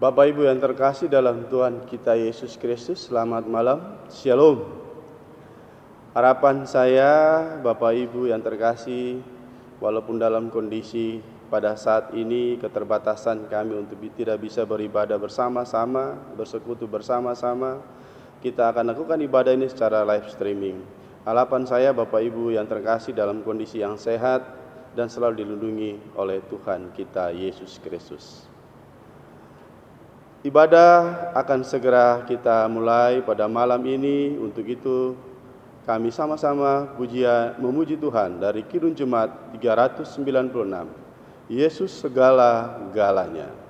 Bapak Ibu yang terkasih dalam Tuhan kita Yesus Kristus, selamat malam, Shalom. Harapan saya, Bapak Ibu yang terkasih, walaupun dalam kondisi pada saat ini keterbatasan kami untuk tidak bisa beribadah bersama-sama, bersekutu bersama-sama, kita akan lakukan ibadah ini secara live streaming. Harapan saya, Bapak Ibu yang terkasih, dalam kondisi yang sehat dan selalu dilindungi oleh Tuhan kita Yesus Kristus. Ibadah akan segera kita mulai pada malam ini. Untuk itu kami sama-sama memuji Tuhan dari Kidung Jemaat 396, Yesus segala-galanya.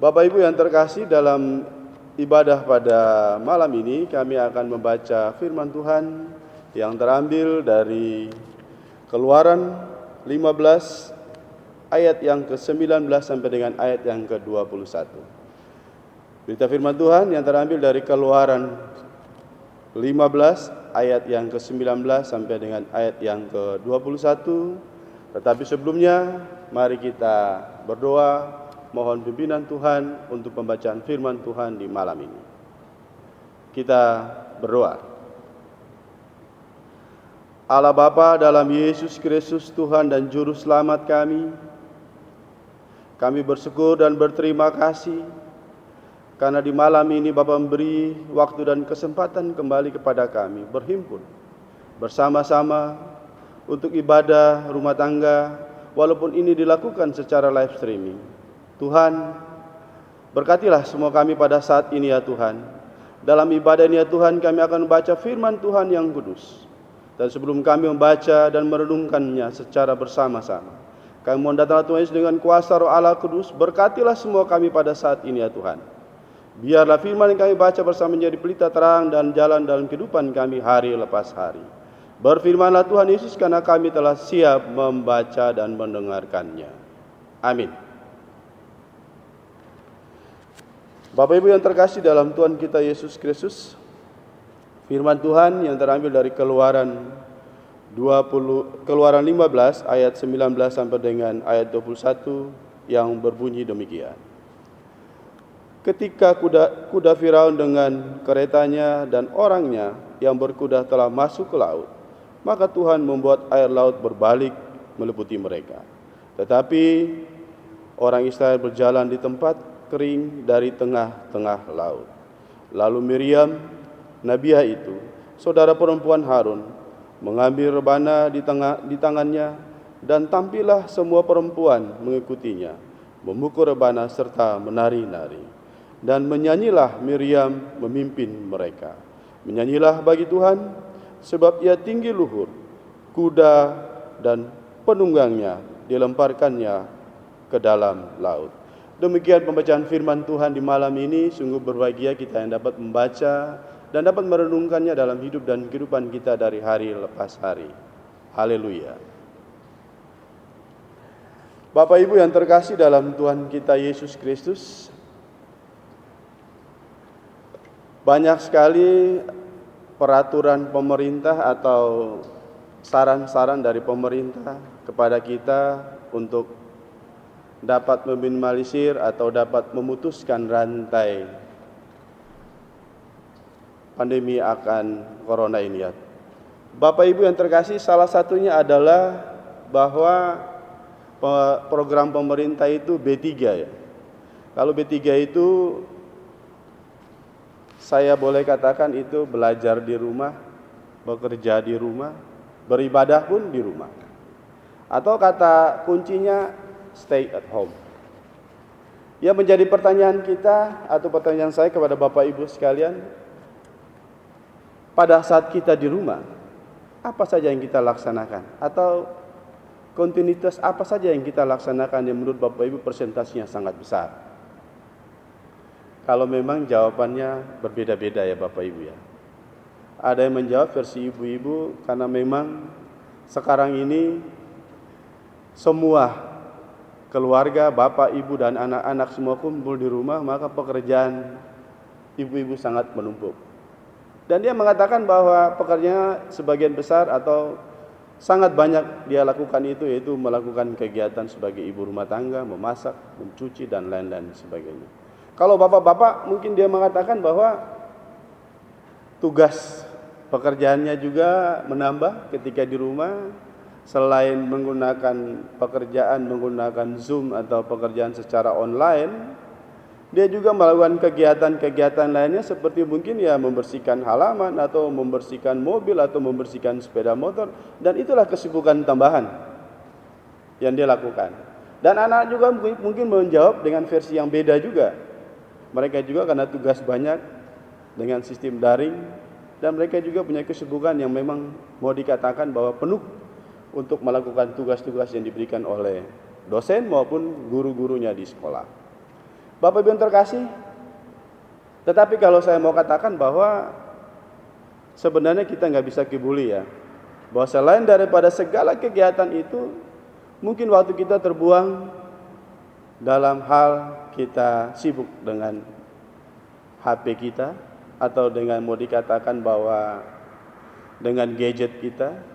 Bapak Ibu yang terkasih, dalam ibadah pada malam ini kami akan membaca firman Tuhan yang terambil dari Keluaran 15 ayat yang ke-19 sampai dengan ayat yang ke-21. Berita firman Tuhan yang terambil dari Keluaran 15 ayat yang ke-19 sampai dengan ayat yang ke-21. Tetapi sebelumnya mari kita berdoa. Mohon pimpinan Tuhan untuk pembacaan firman Tuhan di malam ini. Kita berdoa. Allah Bapa dalam Yesus Kristus Tuhan dan Juru Selamat kami bersyukur dan berterima kasih karena di malam ini Bapa memberi waktu dan kesempatan kembali kepada kami berhimpun bersama-sama untuk ibadah rumah tangga, walaupun ini dilakukan secara live streaming. Tuhan, berkatilah semua kami pada saat ini ya Tuhan. Dalam ibadah ini ya Tuhan, kami akan membaca firman Tuhan yang kudus. Dan sebelum kami membaca dan merenungkannya secara bersama-sama, kami mohon datanglah Tuhan Yesus dengan kuasa Roh Allah Kudus. Berkatilah semua kami pada saat ini ya Tuhan. Biarlah firman yang kami baca bersama menjadi pelita terang dan jalan dalam kehidupan kami hari lepas hari. Berfirmanlah Tuhan Yesus, karena kami telah siap membaca dan mendengarkannya. Amin. Bapak Ibu yang terkasih dalam Tuhan kita Yesus Kristus, firman Tuhan yang terambil dari Keluaran 15 ayat 19 sampai dengan ayat 21 yang berbunyi demikian. Ketika kuda Firaun dengan keretanya dan orangnya yang berkuda telah masuk ke laut, maka Tuhan membuat air laut berbalik meliputi mereka. Tetapi orang Israel berjalan di tempat kering dari tengah-tengah laut. Lalu Miriam, Nabiah itu, saudara perempuan Harun, mengambil rebana di tangannya, dan tampillah semua perempuan mengikutinya, memukul rebana serta menari-nari. Dan menyanyilah Miriam memimpin mereka. Menyanyilah bagi Tuhan, sebab Ia tinggi luhur, kuda dan penunggangnya dilemparkannya ke dalam laut. Demikian pembacaan firman Tuhan di malam ini. Sungguh berbahagia kita yang dapat membaca dan dapat merenungkannya dalam hidup dan kehidupan kita dari hari lepas hari. Haleluya. Bapak Ibu yang terkasih dalam Tuhan kita Yesus Kristus, banyak sekali peraturan pemerintah atau saran-saran dari pemerintah kepada kita untuk dapat meminimalisir atau dapat memutuskan rantai pandemi akan corona ini ya. Bapak Ibu yang terkasih, salah satunya adalah bahwa program pemerintah itu B3 ya. Kalau B3 itu saya boleh katakan itu belajar di rumah, bekerja di rumah, beribadah pun di rumah. Atau kata kuncinya stay at home. Ya, menjadi pertanyaan kita atau pertanyaan saya kepada Bapak Ibu sekalian, pada saat kita di rumah, apa saja yang kita laksanakan? Atau kontinuitas apa saja yang kita laksanakan yang menurut Bapak Ibu persentasinya sangat besar? Kalau memang jawabannya berbeda-beda ya Bapak Ibu ya. Ada yang menjawab versi ibu-ibu karena memang sekarang ini semua keluarga, bapak, ibu dan anak-anak semua kumpul di rumah, maka pekerjaan ibu-ibu sangat menumpuk. Dan dia mengatakan bahwa pekerjaannya sebagian besar atau sangat banyak dia lakukan itu, yaitu melakukan kegiatan sebagai ibu rumah tangga, memasak, mencuci dan lain-lain sebagainya. Kalau bapak-bapak mungkin dia mengatakan bahwa tugas pekerjaannya juga menambah ketika di rumah. Selain menggunakan Zoom atau pekerjaan secara online, dia juga melakukan kegiatan-kegiatan lainnya seperti mungkin ya membersihkan halaman atau membersihkan mobil atau membersihkan sepeda motor, dan itulah kesibukan tambahan yang dia lakukan. Dan anak juga mungkin menjawab dengan versi yang beda juga. Mereka juga karena tugas banyak dengan sistem daring, dan mereka juga punya kesibukan yang memang mau dikatakan bahwa penuh untuk melakukan tugas-tugas yang diberikan oleh dosen maupun guru-gurunya di sekolah. Bapak Ibu yang terkasih, tetapi kalau saya mau katakan bahwa sebenarnya kita nggak bisa kibuli ya, bahwa selain daripada segala kegiatan itu, mungkin waktu kita terbuang dalam hal kita sibuk dengan HP kita, atau dengan mau dikatakan bahwa dengan gadget kita,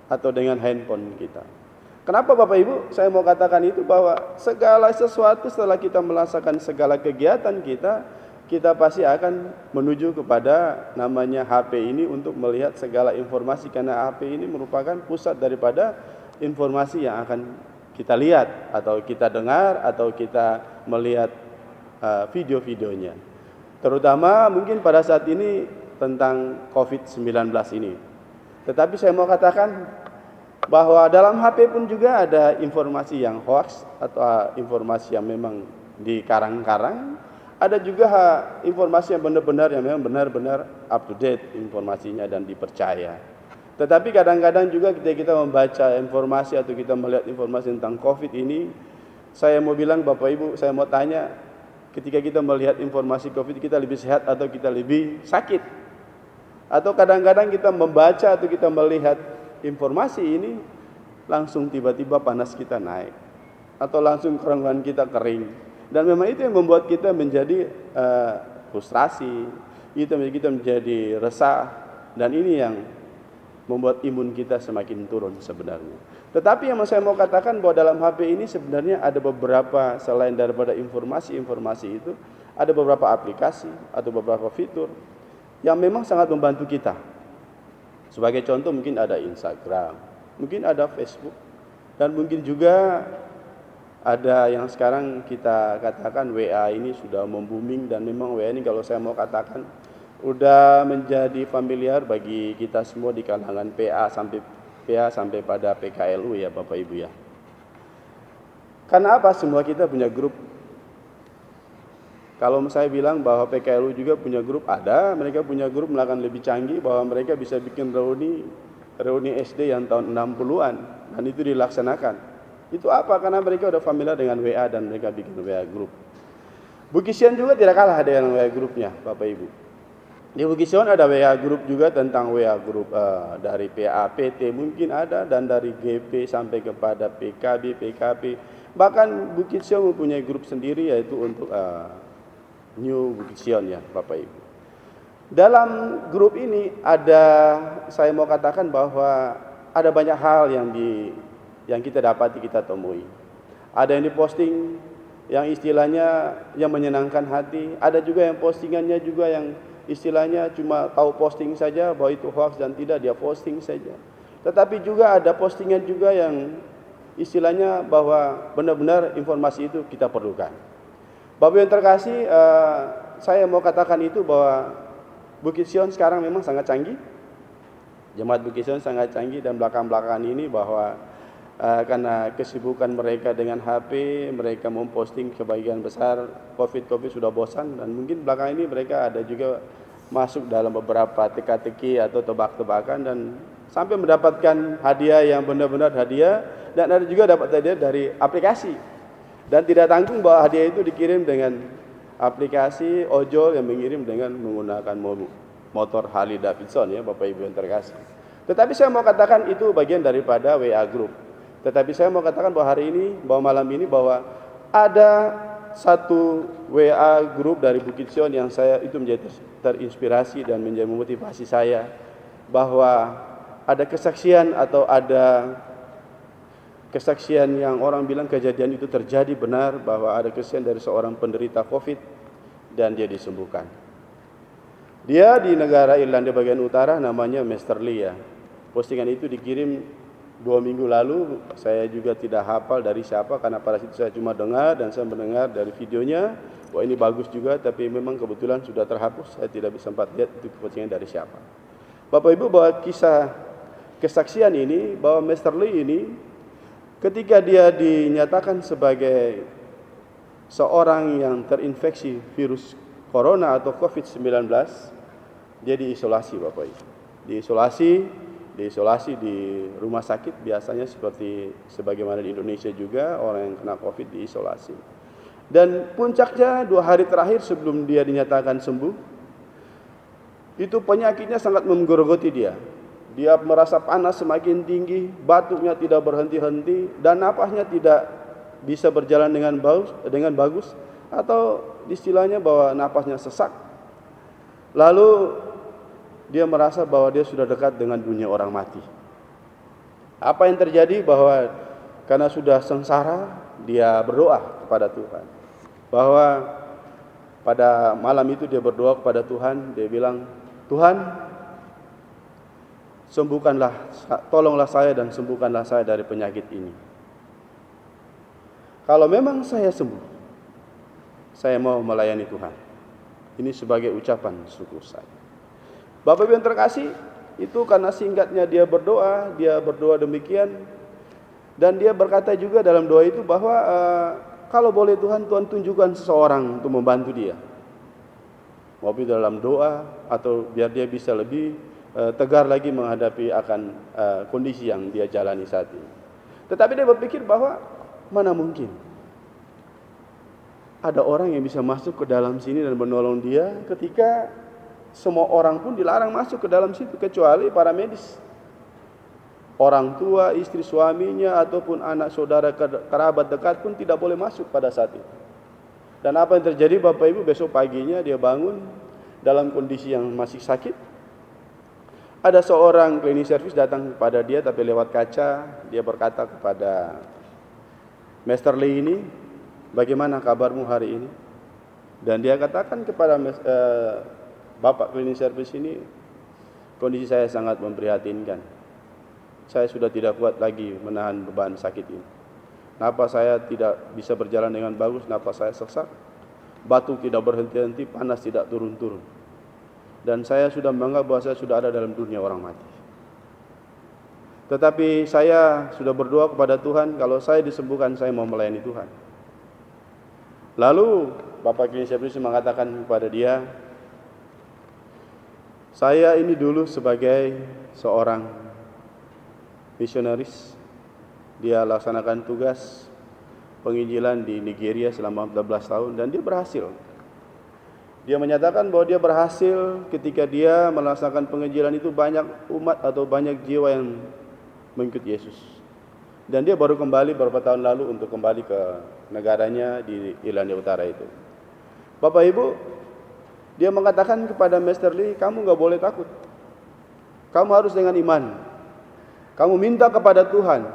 atau dengan handphone kita. Kenapa Bapak Ibu saya mau katakan itu, bahwa segala sesuatu setelah kita melaksanakan segala kegiatan kita pasti akan menuju kepada namanya HP ini untuk melihat segala informasi, karena HP ini merupakan pusat daripada informasi yang akan kita lihat atau kita dengar atau kita melihat video-videonya. Terutama mungkin pada saat ini tentang COVID-19 ini. Tetapi saya mau katakan bahwa dalam HP pun juga ada informasi yang hoax atau informasi yang memang dikarang-karang. Ada juga informasi yang benar-benar up to date informasinya dan dipercaya. Tetapi kadang-kadang juga ketika kita membaca informasi atau kita melihat informasi tentang COVID ini, saya mau bilang Bapak Ibu, saya mau tanya, ketika kita melihat informasi COVID, kita lebih sehat atau kita lebih sakit? Atau kadang-kadang kita membaca atau kita melihat informasi ini, langsung tiba-tiba panas kita naik, atau langsung kerongkongan kita kering. Dan memang itu yang membuat kita menjadi frustrasi, itu membuat kita menjadi resah, dan ini yang membuat imun kita semakin turun sebenarnya. Tetapi yang saya mau katakan bahwa dalam HP ini sebenarnya ada beberapa, selain daripada informasi-informasi itu, ada beberapa aplikasi atau beberapa fitur yang memang sangat membantu kita. Sebagai contoh mungkin ada Instagram, mungkin ada Facebook, dan mungkin juga ada yang sekarang kita katakan WA ini sudah membooming, dan memang WA ini kalau saya mau katakan udah menjadi familiar bagi kita semua di kalangan PA sampai pada PKLU ya Bapak Ibu ya. Karena apa? Semua kita punya grup Kalau saya bilang bahwa PKLU juga punya grup, ada, mereka punya grup melakukan lebih canggih, bahwa mereka bisa bikin reuni SD yang tahun 60-an, dan itu dilaksanakan. Itu apa? Karena mereka udah familiar dengan WA dan mereka bikin WA grup. Bukisian juga tidak kalah dengan WA grupnya, Bapak Ibu. Di Bukisian ada WA grup juga tentang WA grup dari PAPT mungkin ada, dan dari GP sampai kepada PKB, PKP. Bahkan Bukisian mempunyai grup sendiri, yaitu untuk New Bukisian ya, Bapak Ibu. Dalam grup ini saya mau katakan bahwa ada banyak hal yang kita dapati, kita temui. Ada yang diposting yang istilahnya yang menyenangkan hati, ada juga yang postingannya juga yang istilahnya cuma tahu posting saja bahwa itu hoax dan tidak, dia posting saja. Tetapi juga ada postingan juga yang istilahnya bahwa benar-benar informasi itu kita perlukan. Bapak yang terkasih, saya mau katakan itu bahwa Bukit Sion sekarang memang sangat canggih. Jemaat Bukit Sion sangat canggih, dan belakang-belakangan ini bahwa karena kesibukan mereka dengan HP, mereka memposting sebagian besar COVID sudah bosan, dan mungkin belakang ini mereka ada juga masuk dalam beberapa teka-teki atau tebak-tebakan, dan sampai mendapatkan hadiah yang benar-benar hadiah, dan ada juga dapat hadiah dari aplikasi. Dan tidak tanggung bahwa hadiah itu dikirim dengan aplikasi ojol yang mengirim dengan menggunakan motor Harley Davidson ya, Bapak Ibu yang terkasih. Tetapi saya mau katakan itu bagian daripada WA group. Tetapi saya mau katakan bahwa hari ini, bahwa malam ini, bahwa ada satu WA group dari Bukit Sion yang saya itu menjadi terinspirasi dan menjadi motivasi saya, bahwa ada kesaksian atau ada kesaksian yang orang bilang kejadian itu terjadi benar, bahwa ada kesaksian dari seorang penderita COVID dan dia disembuhkan. Dia di negara Irlandia bagian utara, namanya Mr. Lee ya. Postingan itu dikirim 2 minggu lalu. Saya juga tidak hafal dari siapa, karena pada situ saya cuma dengar, dan saya mendengar dari videonya bahwa ini bagus juga, tapi memang kebetulan sudah terhapus, saya tidak bisa sempat lihat itu postingan dari siapa. Bapak Ibu, bahwa kisah kesaksian ini, bahwa Mr. Lee ini ketika dia dinyatakan sebagai seorang yang terinfeksi virus corona atau COVID-19, dia diisolasi, Bapak Ibu. Diisolasi di rumah sakit, biasanya seperti sebagaimana di Indonesia juga orang yang kena COVID diisolasi. Dan puncaknya 2 hari terakhir sebelum dia dinyatakan sembuh, itu penyakitnya sangat menggerogoti dia. Dia merasa panas semakin tinggi, batuknya tidak berhenti-henti, dan napasnya tidak bisa berjalan dengan bagus, atau istilahnya bahwa napasnya sesak. Lalu dia merasa bahwa dia sudah dekat dengan dunia orang mati. Apa yang terjadi? Bahwa karena sudah sengsara, dia berdoa kepada Tuhan. Bahwa pada malam itu dia berdoa kepada Tuhan, dia bilang, Tuhan, tolonglah saya dan sembuhkanlah saya dari penyakit ini. Kalau memang saya sembuh, saya mau melayani Tuhan. Ini sebagai ucapan syukur saya. Bapak Ibu yang terkasih, itu karena singkatnya dia berdoa demikian, dan dia berkata juga dalam doa itu bahwa kalau boleh Tuhan tunjukkan seseorang untuk membantu dia. Maupun dalam doa, atau biar dia bisa lebih tegar lagi menghadapi akan kondisi yang dia jalani saat ini. Tetapi dia berpikir bahwa mana mungkin ada orang yang bisa masuk ke dalam sini dan menolong dia, ketika semua orang pun dilarang masuk ke dalam situ kecuali para medis. Orang tua, istri, suaminya, ataupun anak saudara kerabat dekat pun tidak boleh masuk pada saat itu. Dan apa yang terjadi, Bapak Ibu, besok paginya dia bangun dalam kondisi yang masih sakit. Ada seorang cleaning service datang kepada dia, tapi lewat kaca. Dia berkata kepada Mr. Lee ini, bagaimana kabarmu hari ini? Dan dia katakan kepada Bapak cleaning service ini, kondisi saya sangat memprihatinkan. Saya sudah tidak kuat lagi menahan beban sakit ini. Napas saya tidak bisa berjalan dengan bagus, napas saya sesak, batuk tidak berhenti-henti, panas tidak turun-turun. Dan saya sudah menganggap bahwa saya sudah ada dalam dunia orang mati. Tetapi saya sudah berdoa kepada Tuhan, kalau saya disembuhkan saya mau melayani Tuhan. Lalu Bapak Cleaning Service mengatakan kepada dia, saya ini dulu sebagai seorang misionaris, dia laksanakan tugas penginjilan di Nigeria selama 14 tahun dan dia berhasil. Dia menyatakan bahwa dia berhasil ketika dia melaksanakan penginjilan itu banyak umat atau banyak jiwa yang mengikuti Yesus. Dan dia baru kembali beberapa tahun lalu untuk kembali ke negaranya di Irlandia Utara itu. Bapak Ibu, dia mengatakan kepada Mr. Lee, kamu gak boleh takut. Kamu harus dengan iman. Kamu minta kepada Tuhan.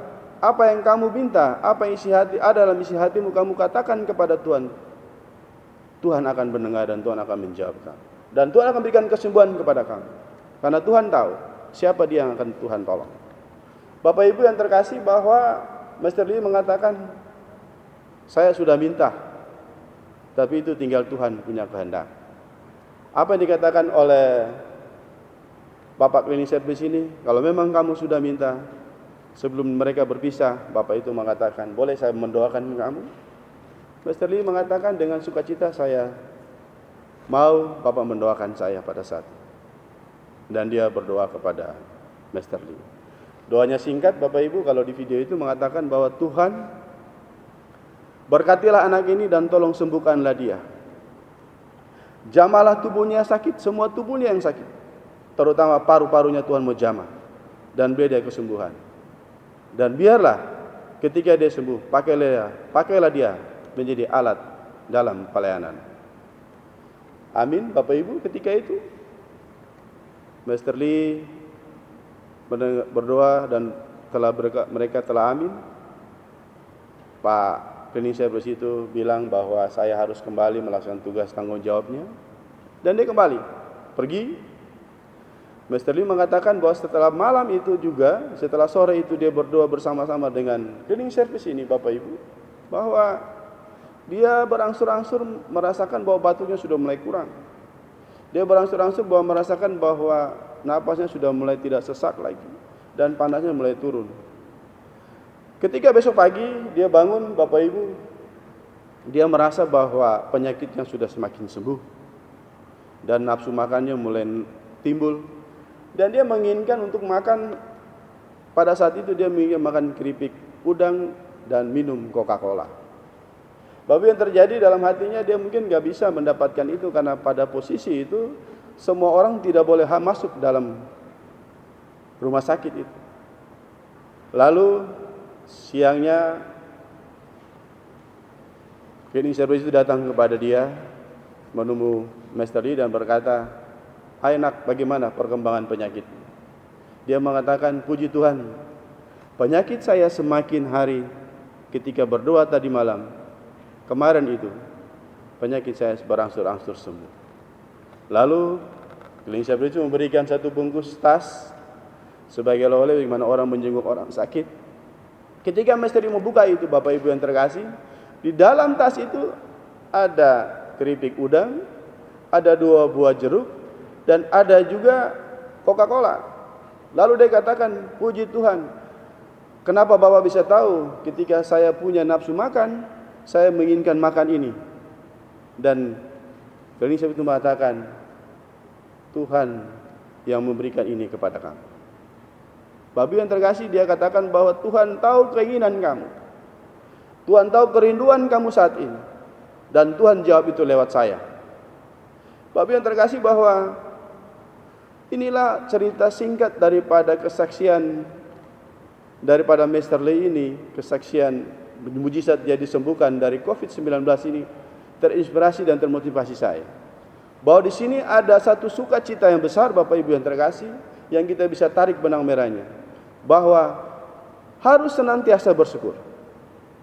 Apa yang kamu minta, apa yang ada dalam isi hatimu, kamu katakan kepada Tuhan. Tuhan akan mendengar dan Tuhan akan menjawab kamu. Dan Tuhan akan berikan kesembuhan kepada kamu. Karena Tuhan tahu siapa dia yang akan Tuhan tolong. Bapak Ibu yang terkasih, bahwa Mr. Lee mengatakan, saya sudah minta, tapi itu tinggal Tuhan punya kehendak. Apa yang dikatakan oleh Bapak Cleaning Service ini, kalau memang kamu sudah minta, sebelum mereka berpisah, Bapak itu mengatakan, boleh saya mendoakan kamu? Mr. Lee mengatakan, dengan sukacita saya mau Bapak mendoakan saya pada saat itu. Dan dia berdoa kepada Mr. Lee. Doanya singkat Bapak Ibu, kalau di video itu mengatakan bahwa Tuhan, berkatilah anak ini dan tolong sembuhkanlah dia. Jamalah tubuhnya sakit, semua tubuhnya yang sakit. Terutama paru-parunya Tuhan mau jamah. Dan beri dia kesembuhan. Dan biarlah ketika dia sembuh, pakailah dia menjadi alat dalam pelayanan. Amin Bapak Ibu. Ketika itu Mr. Lee berdoa dan mereka telah amin. Pak Cleaning Service itu bilang bahwa saya harus kembali melaksanakan tugas tanggung jawabnya. Dan dia kembali pergi. Mr. Lee mengatakan bahwa setelah malam itu juga, setelah sore itu dia berdoa bersama-sama dengan Cleaning Service ini Bapak Ibu, bahwa dia berangsur-angsur merasakan bahwa batuknya sudah mulai kurang. Dia berangsur-angsur bahwa merasakan bahwa napasnya sudah mulai tidak sesak lagi dan panasnya mulai turun. Ketika besok pagi dia bangun Bapak Ibu, dia merasa bahwa penyakitnya sudah semakin sembuh dan nafsu makannya mulai timbul. Dan dia menginginkan untuk makan, pada saat itu dia menginginkan makan keripik udang dan minum Coca-Cola. Bapak yang terjadi dalam hatinya, dia mungkin gak bisa mendapatkan itu karena pada posisi itu semua orang tidak boleh masuk dalam rumah sakit itu. Lalu siangnya Cleaning Service itu datang kepada dia, menemui Mr. Lee dan berkata, hai nak, bagaimana perkembangan penyakit? Dia mengatakan, puji Tuhan, penyakit saya semakin hari ketika berdoa tadi malam. Kemarin itu penyakit saya berangsur-angsur sembuh. Lalu Cleaning Service itu memberikan satu bungkus tas sebagai oleh-oleh bagaimana orang menjenguk orang sakit. Ketika Mr. Lee membuka itu Bapak Ibu yang terkasih, di dalam tas itu ada keripik udang, ada 2 buah jeruk, dan ada juga Coca-Cola. Lalu dia katakan, puji Tuhan, kenapa Bapak bisa tahu ketika saya punya nafsu makan, saya menginginkan makan ini. Dan Cleaning Service itu mengatakan, Tuhan yang memberikan ini kepada kamu. Bapak yang terkasih, dia katakan bahwa Tuhan tahu keinginan kamu. Tuhan tahu kerinduan kamu saat ini. Dan Tuhan jawab itu lewat saya. Bapak yang terkasih, bahwa inilah cerita singkat daripada kesaksian daripada Mr. Lee ini, kesaksian mujizat dia disembuhkan dari COVID-19 ini, terinspirasi dan termotivasi saya. Bahwa di sini ada satu sukacita yang besar Bapak Ibu yang terkasih, yang kita bisa tarik benang merahnya. Bahwa harus senantiasa bersyukur.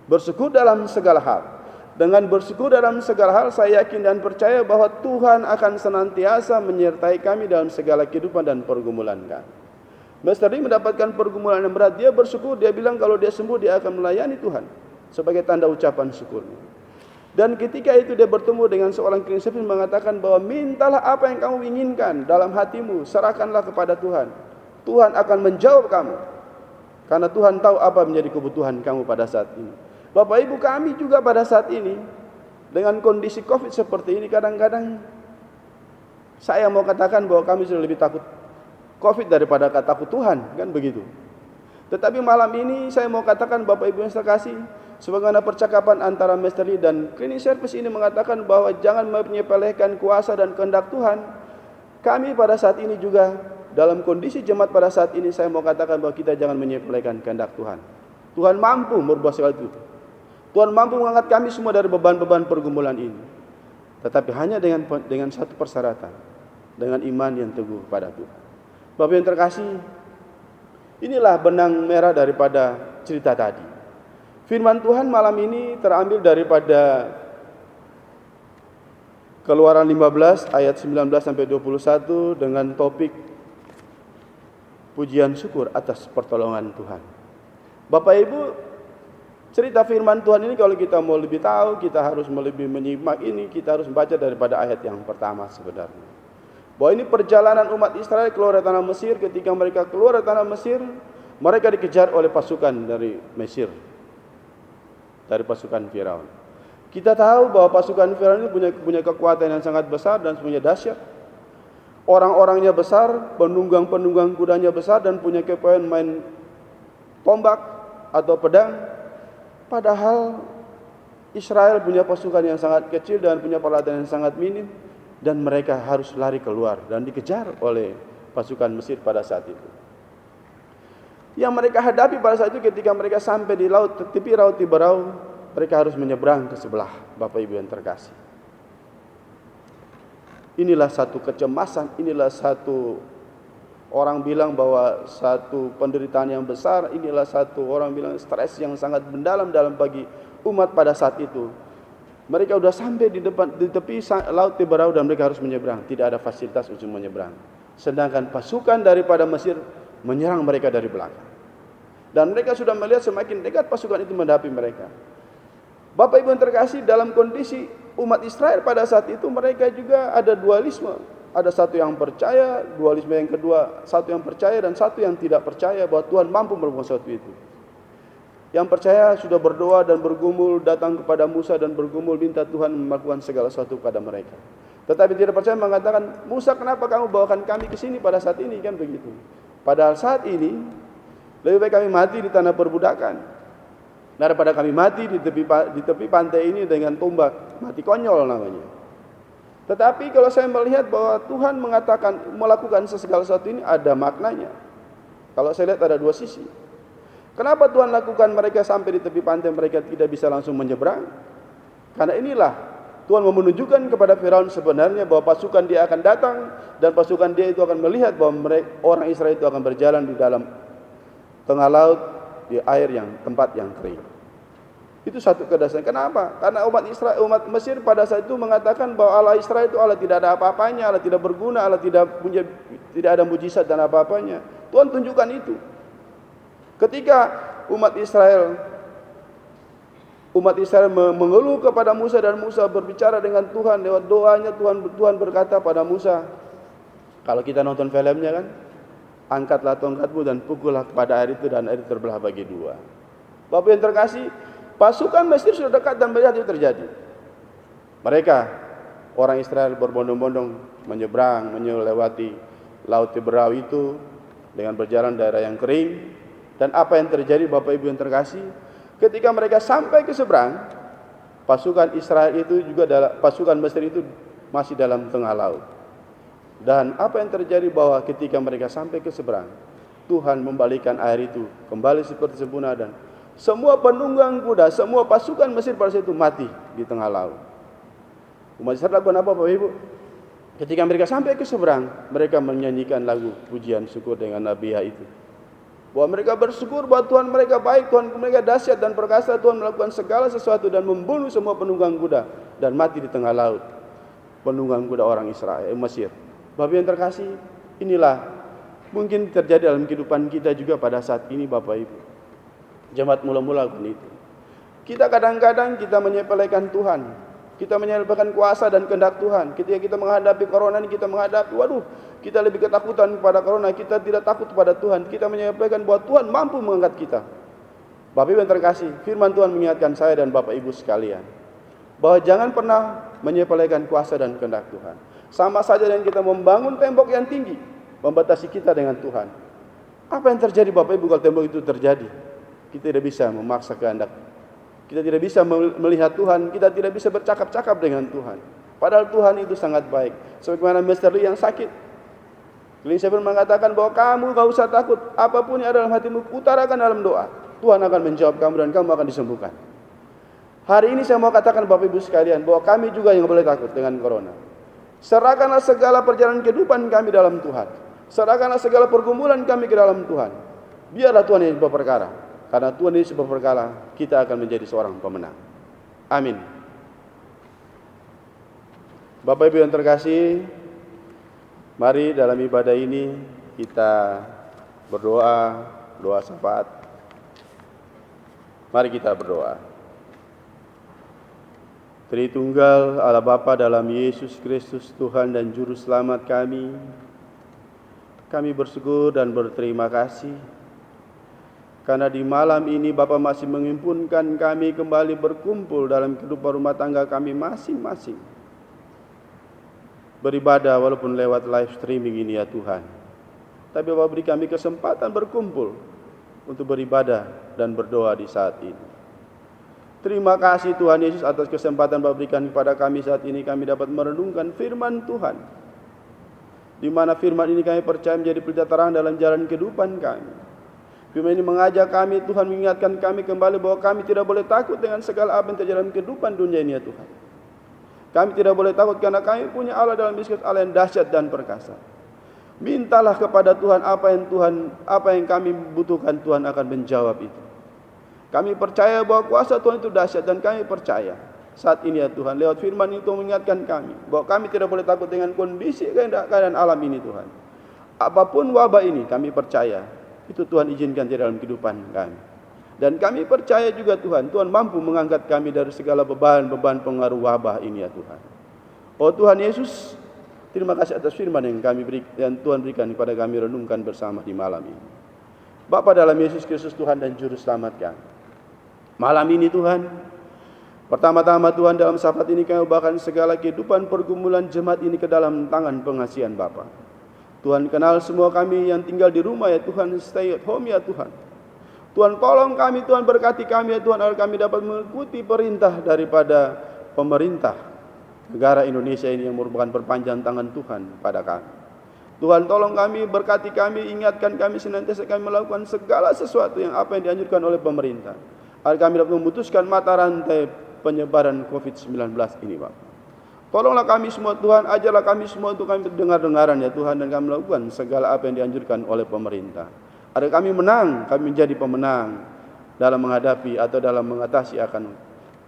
Bersyukur dalam segala hal. Dengan bersyukur dalam segala hal, saya yakin dan percaya bahwa Tuhan akan senantiasa menyertai kami dalam segala kehidupan dan pergumulan kami. Mr. Lee mendapatkan pergumulan yang berat, dia bersyukur, dia bilang kalau dia sembuh dia akan melayani Tuhan sebagai tanda ucapan syukurnya. Dan ketika itu dia bertemu dengan seorang Cleaning Service mengatakan bahwa mintalah apa yang kamu inginkan dalam hatimu, serahkanlah kepada Tuhan. Tuhan akan menjawab kamu. Karena Tuhan tahu apa menjadi kebutuhan kamu pada saat ini. Bapak Ibu, kami juga pada saat ini Dengan kondisi COVID seperti ini, kadang-kadang saya mau katakan bahwa kami sudah lebih takut COVID daripada takut Tuhan, kan begitu. Tetapi malam ini saya mau katakan Bapak Ibu yang saya kasih, sebagaimana percakapan antara Mr. Lee dan cleaning service ini mengatakan bahwa jangan menyepelekan kuasa dan kehendak Tuhan. Kami pada saat ini juga dalam kondisi jemaat pada saat ini, saya mau katakan bahwa kita jangan menyepelekan kehendak Tuhan. Tuhan mampu merubah segala itu. Tuhan mampu mengangkat kami semua dari beban-beban pergumulan ini. Tetapi hanya dengan satu persyaratan, dengan iman yang teguh pada Tuhan. Bapak yang terkasih, inilah benang merah daripada cerita tadi. Firman Tuhan malam ini terambil daripada Keluaran 15 ayat 19 sampai 21 dengan topik pujian syukur atas pertolongan Tuhan. Bapak Ibu, cerita firman Tuhan ini kalau kita mau lebih tahu, kita harus lebih menyimak ini, kita harus membaca daripada ayat yang pertama sebenarnya. Bahwa ini perjalanan umat Israel keluar dari tanah Mesir. Ketika mereka keluar dari tanah Mesir, mereka dikejar oleh pasukan dari Mesir, dari pasukan Firaun. Kita tahu bahwa pasukan Firaun ini punya kekuatan yang sangat besar dan punya dahsyat. Orang-orangnya besar, penunggang-penunggang kudanya besar dan punya kepandaian main tombak atau pedang. Padahal Israel punya pasukan yang sangat kecil dan punya peralatan yang sangat minim, dan mereka harus lari keluar dan dikejar oleh pasukan Mesir pada saat itu. Yang mereka hadapi pada saat itu ketika mereka sampai di laut, tepi laut Tiberau, mereka harus menyeberang ke sebelah. Bapak Ibu yang terkasih, inilah satu kecemasan, inilah satu orang bilang bahwa satu penderitaan yang besar, inilah satu orang bilang stres yang sangat mendalam dalam bagi umat pada saat itu. Mereka sudah sampai di tepi laut Tiberau dan mereka harus menyeberang. Tidak ada fasilitas untuk menyeberang. Sedangkan pasukan daripada Mesir menyerang mereka dari belakang. Dan mereka sudah melihat semakin dekat pasukan itu menghadapi mereka. Bapak Ibu yang terkasih, dalam kondisi umat Israel pada saat itu mereka juga ada dualisme. Ada satu yang percaya, dualisme yang kedua, satu yang percaya dan satu yang tidak percaya bahwa Tuhan mampu melakukan sesuatu itu. Yang percaya sudah berdoa dan bergumul datang kepada Musa dan bergumul minta Tuhan melakukan segala sesuatu kepada mereka. Tetapi tidak percaya mengatakan, Musa, kenapa kamu bawakan kami ke sini pada saat ini, kan begitu. Padahal saat ini lebih baik kami mati di tanah perbudakan daripada kami mati di tepi pantai ini dengan tombak, mati konyol namanya. Tetapi kalau saya melihat bahwa Tuhan melakukan segala sesuatu ini ada maknanya. Kalau saya lihat ada dua sisi. Kenapa Tuhan lakukan mereka sampai di tepi pantai mereka tidak bisa langsung menyeberang? Karena inilah Tuhan menunjukkan kepada Firaun sebenarnya bahwa pasukan dia akan datang dan pasukan dia itu akan melihat bahwa orang Israel itu akan berjalan di dalam tengah laut di air tempat yang kering. Itu satu kedasaan. Kenapa? Karena umat Mesir pada saat itu mengatakan bahwa Allah Israel itu Allah tidak ada apa-apanya, Allah tidak berguna, Allah tidak ada mujizat dan apa-apanya. Tuhan tunjukkan itu. Ketika umat Israel mengeluh kepada Musa dan Musa berbicara dengan Tuhan lewat doanya, Tuhan berkata pada Musa, kalau kita nonton filmnya kan, angkatlah tongkatmu dan pukullah kepada air itu dan air terbelah bagi dua. Bapak yang terkasih, pasukan Mesir sudah dekat dan melihat itu terjadi. Mereka, orang Israel berbondong-bondong menyeberang, melewati laut Tiberau itu dengan berjalan daerah yang kering. Dan apa yang terjadi Bapak Ibu yang terkasih, ketika mereka sampai ke seberang, pasukan Israel itu juga pasukan Mesir itu masih dalam tengah laut. Dan apa yang terjadi bahwa ketika mereka sampai ke seberang, Tuhan membalikan air itu kembali seperti semula dan semua penunggang kuda, semua pasukan Mesir pada saat itu mati di tengah laut. Umat Israel lakukan apa Bapak Ibu? Ketika mereka sampai ke seberang, mereka menyanyikan lagu pujian syukur dengan Nabiyah itu. Bahwa mereka bersyukur bahwa Tuhan mereka baik, Tuhan mereka dahsyat dan perkasa, Tuhan melakukan segala sesuatu dan membunuh semua penunggang kuda dan mati di tengah laut. Penunggang kuda orang Israel, Mesir. Bapak yang terkasih, inilah mungkin terjadi dalam kehidupan kita juga pada saat ini Bapak Ibu. Jemaat mula-mula itu. Kita kadang-kadang kita menyepelekan Tuhan. Kita menyepelekan kuasa dan kehendak Tuhan. Ketika kita menghadapi corona ini, kita menghadapi, kita lebih ketakutan kepada corona, kita tidak takut kepada Tuhan. Kita menyepelekan bahwa Tuhan mampu mengangkat kita. Bapak Ibu yang terkasih, firman Tuhan mengingatkan saya dan Bapak Ibu sekalian. bahwa jangan pernah menyepelekan kuasa dan kehendak Tuhan. Sama saja dengan kita membangun tembok yang tinggi, membatasi kita dengan Tuhan. Apa yang terjadi Bapak Ibu kalau tembok itu terjadi? Kita tidak bisa memaksa kehendak. Kita tidak bisa melihat Tuhan, kita tidak bisa bercakap-cakap dengan Tuhan. Padahal Tuhan itu sangat baik. Sebagaimana Mr. Lee yang sakit, Clint Shepard mengatakan bahwa kamu gak usah takut, apapun yang ada dalam hatimu, utarakan dalam doa. Tuhan akan menjawab kamu dan kamu akan disembuhkan. Hari ini saya mau katakan Bapak Ibu sekalian bahwa kami juga yang boleh takut dengan corona. Serahkanlah segala perjalanan kehidupan kami dalam Tuhan. Serahkanlah segala pergumulan kami ke dalam Tuhan. Biarlah Tuhan yang berperkara. Karena Tuhan Yesus berperkara, kita akan menjadi seorang pemenang. Amin. Bapak Ibu yang terkasih, mari dalam ibadah ini kita berdoa, doa syafaat. Mari kita berdoa. Tritunggal Allah Bapa dalam Yesus Kristus Tuhan dan Juru Selamat kami bersyukur dan berterima kasih karena di malam ini Bapa masih menghimpunkan kami kembali berkumpul dalam kehidupan rumah tangga kami masing-masing. Beribadah walaupun lewat live streaming ini ya Tuhan. Tapi Bapa beri kami kesempatan berkumpul untuk beribadah dan berdoa di saat ini. Terima kasih Tuhan Yesus atas kesempatan Bapa berikan kepada kami saat ini. Kami dapat merenungkan firman Tuhan, di mana firman ini kami percaya menjadi pelita terang dalam jalan kehidupan kami. Firman ini mengajak kami, Tuhan mengingatkan kami kembali bahwa kami tidak boleh takut dengan segala apa yang terjadi dalam kehidupan dunia ini ya Tuhan. Kami tidak boleh takut karena kami punya Allah dalam Kristus, Allah yang dahsyat dan perkasa. Mintalah kepada Tuhan apa yang kami butuhkan, Tuhan akan menjawab itu. Kami percaya bahwa kuasa Tuhan itu dahsyat dan kami percaya saat ini ya Tuhan, lewat firman itu mengingatkan kami bahwa kami tidak boleh takut dengan kondisi keadaan alam ini Tuhan. Apapun wabah ini kami percaya itu Tuhan izinkan di dalam kehidupan kami. Dan kami percaya juga Tuhan mampu mengangkat kami dari segala beban-beban pengaruh wabah ini ya Tuhan. Oh Tuhan Yesus, terima kasih atas firman yang Tuhan berikan kepada kami renungkan bersama di malam ini. Bapa dalam Yesus Kristus Tuhan dan Juru Selamat kami, malam ini Tuhan, pertama-tama Tuhan dalam syafaat ini kami bahkan segala kehidupan pergumulan jemaat ini ke dalam tangan pengasihan Bapa. Tuhan kenal semua kami yang tinggal di rumah ya Tuhan, stay at home ya Tuhan. Tuhan tolong kami, Tuhan berkati kami ya Tuhan, agar kami dapat mengikuti perintah daripada pemerintah negara Indonesia ini yang merupakan perpanjangan tangan Tuhan pada kami. Tuhan tolong kami, berkati kami, ingatkan kami senantiasa kami melakukan segala sesuatu yang apa yang dianjurkan oleh pemerintah, agar kami dapat memutuskan mata rantai penyebaran COVID-19 ini Bapak. Tolonglah kami semua Tuhan, ajarlah kami semua untuk kami dengar-dengaran ya Tuhan, dan kami melakukan segala apa yang dianjurkan oleh pemerintah. Agar kami menang, kami menjadi pemenang dalam menghadapi atau dalam mengatasi akan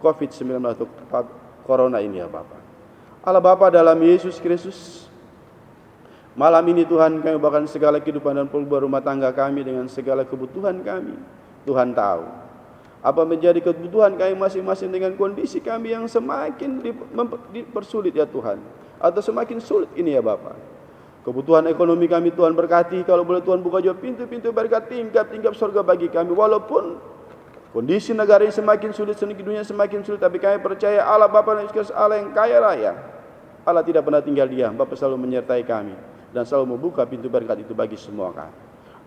COVID-19 atau Corona ini ya Bapak. Allah Bapa dalam Yesus Kristus, malam ini Tuhan kami bahkan segala kehidupan dan perubahan rumah tangga kami dengan segala kebutuhan kami. Tuhan tahu apa menjadi kebutuhan kami masing-masing dengan kondisi kami yang semakin dipersulit ya Tuhan, atau semakin sulit ini ya Bapa. Kebutuhan ekonomi kami Tuhan berkati, kalau boleh Tuhan buka juga pintu-pintu berkat tingkap-tingkap surga bagi kami. Walaupun kondisi negara ini semakin sulit, dunia semakin sulit, tapi kami percaya Allah Bapa dan Yesus Allah yang kaya raya, Allah tidak pernah tinggal diam. Bapa selalu menyertai kami dan selalu membuka pintu berkat itu bagi semua kami.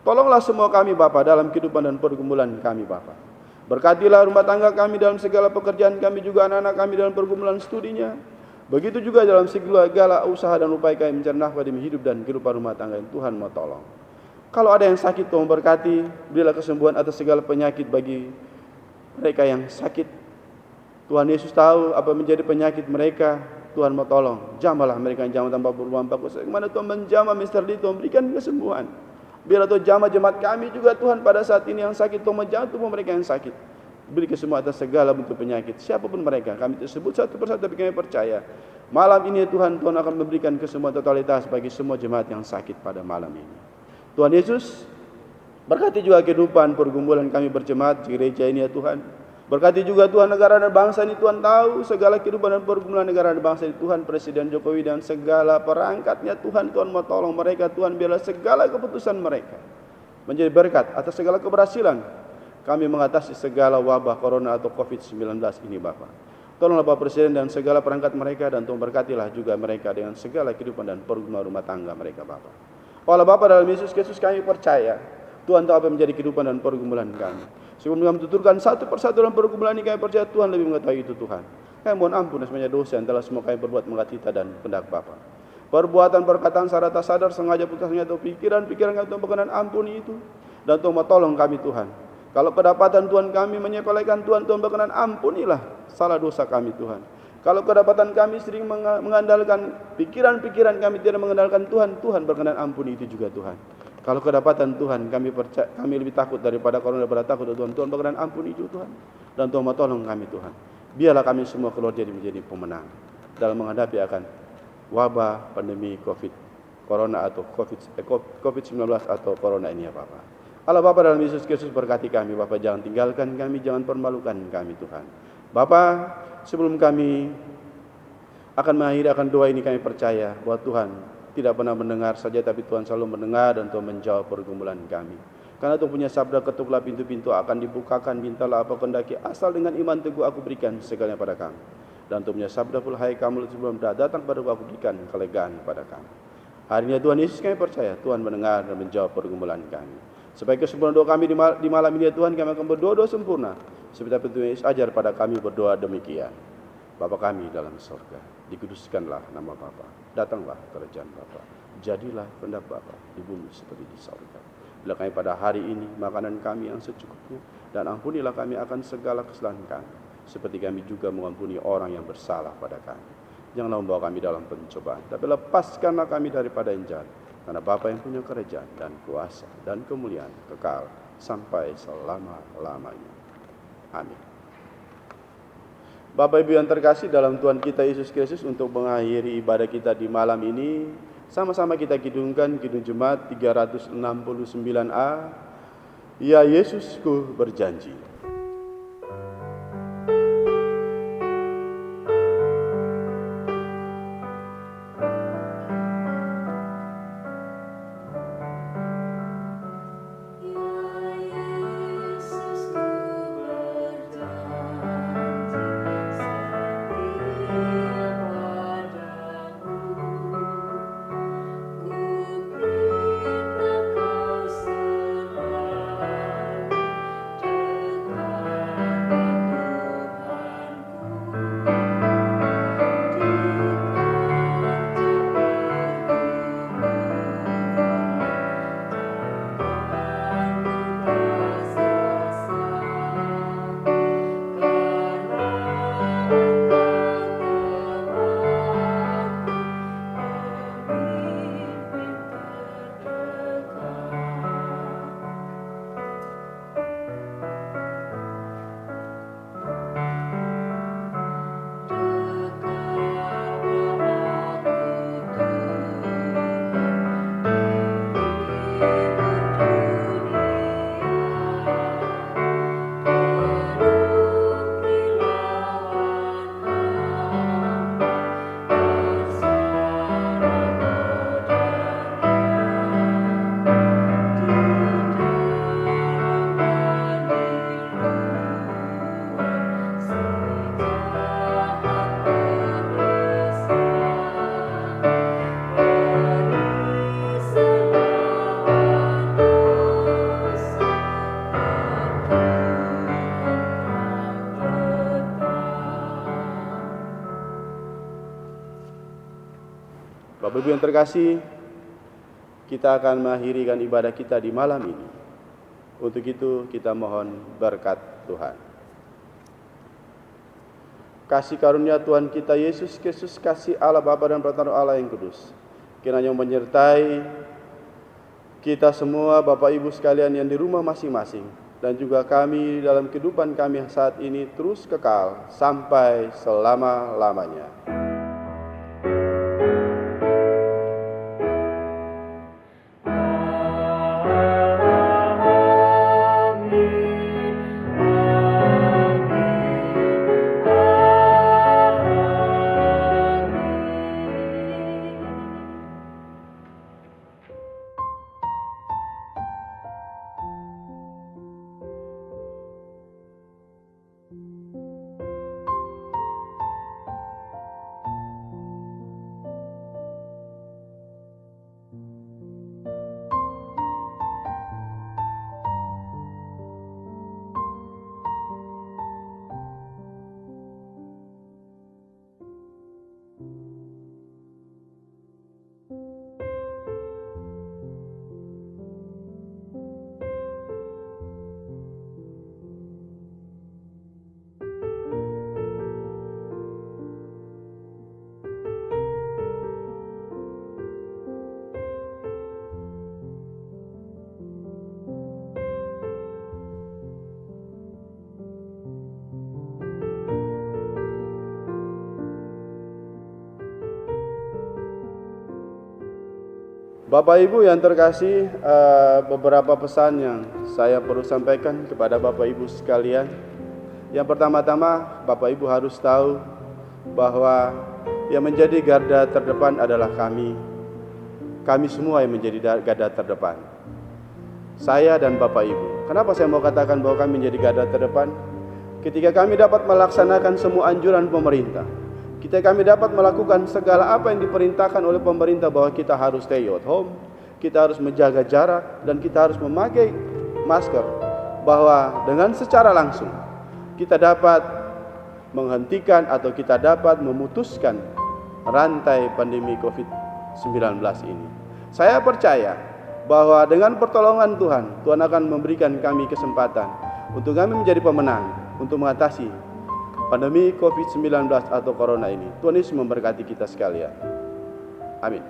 Tolonglah semua kami Bapa dalam kehidupan dan pergumulan kami Bapa. Berkatilah rumah tangga kami dalam segala pekerjaan kami, juga anak-anak kami dalam pergumulan studinya. Begitu juga dalam segala usaha dan upaya kami mencari nafkah demi hidup dan kehidupan rumah tangga yang Tuhan mau tolong. Kalau ada yang sakit, Tuhan berkati, berilah kesembuhan atas segala penyakit bagi mereka yang sakit. Tuhan Yesus tahu apa menjadi penyakit mereka, Tuhan mau tolong. Jamahlah mereka yang jamah tanpa berubah bagus. Bagaimana Tuhan menjamah Mr. Lee, Tuhan berikan kesembuhan. Biarlah Tuhan jamah jemaat kami juga Tuhan pada saat ini yang sakit, Tuhan menjamah tubuh mereka yang sakit. Beri kesembuhan atas segala bentuk penyakit, siapapun mereka. Kami tersebut satu persatu, tapi kami percaya malam ini Tuhan akan memberikan kesembuhan totalitas bagi semua jemaat yang sakit pada malam ini. Tuhan Yesus, berkati juga kehidupan pergumulan kami berjemaat di gereja ini ya Tuhan. Berkati juga Tuhan negara dan bangsa ini, Tuhan tahu segala kehidupan dan pergumulan negara dan bangsa ini Tuhan, Presiden Jokowi dan segala perangkatnya Tuhan mau tolong mereka Tuhan. Biarlah segala keputusan mereka menjadi berkat atas segala keberhasilan kami mengatasi segala wabah Corona atau COVID-19 ini Bapak. Tolonglah Bapak Presiden dan segala perangkat mereka, dan Tuhan berkatilah juga mereka dengan segala kehidupan dan pergumulan rumah tangga mereka Bapak. Oleh Bapak dalam Yesus Kristus kami percaya Tuhan tahu apa yang menjadi kehidupan dan pergumulan kami. Sebelum kami tuturkan satu persatu dalam pergumulan ini, kami percaya Tuhan lebih mengetahui itu Tuhan. Kami mohon ampun semuanya dosa yang telah semua kami perbuat menghati kita dan kehendak Bapa. Perbuatan, perkataan, secara tak sadar, sengaja, putus asa, atau pikiran kami Tuhan berkenan ampuni itu. Dan Tuhan tolong kami Tuhan. Kalau kedapatan Tuhan kami menyepelekan Tuhan berkenan ampunilah salah dosa kami Tuhan. Kalau kedapatan kami sering mengandalkan pikiran-pikiran kami tidak mengandalkan Tuhan, Tuhan berkenan ampuni itu juga Tuhan. Kalau kedapatan Tuhan kami lebih takut daripada corona, daripada takut Tuhan, Tuhan berkenan ampuni itu Tuhan. Dan Tuhan tolong kami Tuhan. Biarlah kami semua keluar menjadi pemenang dalam menghadapi akan wabah pandemi Corona atau COVID-19 atau Corona ini ya Bapak. Allah Bapa dalam Yesus Kristus berkati kami Bapa, jangan tinggalkan kami, jangan permalukan kami Tuhan. Bapa, sebelum kami akan mengakhiri akan doa ini, kami percaya bahwa Tuhan tidak pernah mendengar saja, tapi Tuhan selalu mendengar dan Tuhan menjawab pergumulan kami. Karena Tuhan punya sabda, ketuklah pintu-pintu akan dibukakan, mintalah apa kehendaki, asal dengan iman teguh aku berikan segalanya pada kamu. Dan Tuhan punya sabda pula, hai kamu sebelum datang pada aku berikan kelegaan pada kamu. Hari ini Tuhan Yesus kami percaya Tuhan mendengar dan menjawab pergumulan kami. Sebagai kesempurnaan doa kami di malam ini ya Tuhan, kami akan berdoa sempurna seperti apa Tuhan Yesus ajar pada kami berdoa demikian. Bapa kami dalam surga, dikuduskanlah nama Bapa, datanglah kerajaan Bapa, jadilah kehendak Bapa di bumi seperti di surga. Bila kami pada hari ini makanan kami yang secukupnya, dan ampunilah kami akan segala kesalahan kami, seperti kami juga mengampuni orang yang bersalah pada kami. Janganlah membawa kami dalam pencobaan, tapi lepaskanlah kami daripada yang jahat. Karena Bapa yang punya kerajaan dan kuasa dan kemuliaan kekal sampai selama-lamanya. Amin. Bapak Ibu yang terkasih dalam Tuhan kita Yesus Kristus, untuk mengakhiri ibadah kita di malam ini, sama-sama kita kidungkan Kidung Jemaat 369A. Ya Yesusku berjanji. Bapak Ibu yang terkasih, kita akan mengakhirikan ibadah kita di malam ini. Untuk itu kita mohon berkat Tuhan. Kasih karunia Tuhan kita Yesus Kristus, kasih Allah Bapa dan persekutuan Allah yang kudus, kiranya menyertai kita semua Bapak Ibu sekalian yang di rumah masing-masing, dan juga kami dalam kehidupan kami saat ini terus kekal sampai selama-lamanya. Bapak Ibu yang terkasih, beberapa pesan yang saya perlu sampaikan kepada Bapak Ibu sekalian. Yang pertama-tama, Bapak Ibu harus tahu bahwa yang menjadi garda terdepan adalah kami. Kami semua yang menjadi garda terdepan. Saya dan Bapak Ibu. Kenapa saya mau katakan bahwa kami menjadi garda terdepan? Ketika kami dapat melaksanakan semua anjuran pemerintah, ketika kami dapat melakukan segala apa yang diperintahkan oleh pemerintah bahwa kita harus stay at home, kita harus menjaga jarak, dan kita harus memakai masker, bahwa dengan secara langsung kita dapat menghentikan atau kita dapat memutuskan rantai pandemi COVID-19 ini. Saya percaya bahwa dengan pertolongan Tuhan, Tuhan akan memberikan kami kesempatan untuk kami menjadi pemenang untuk mengatasi pandemi COVID-19 atau Corona ini. Tuhan Yesus memberkati kita sekalian. Amin.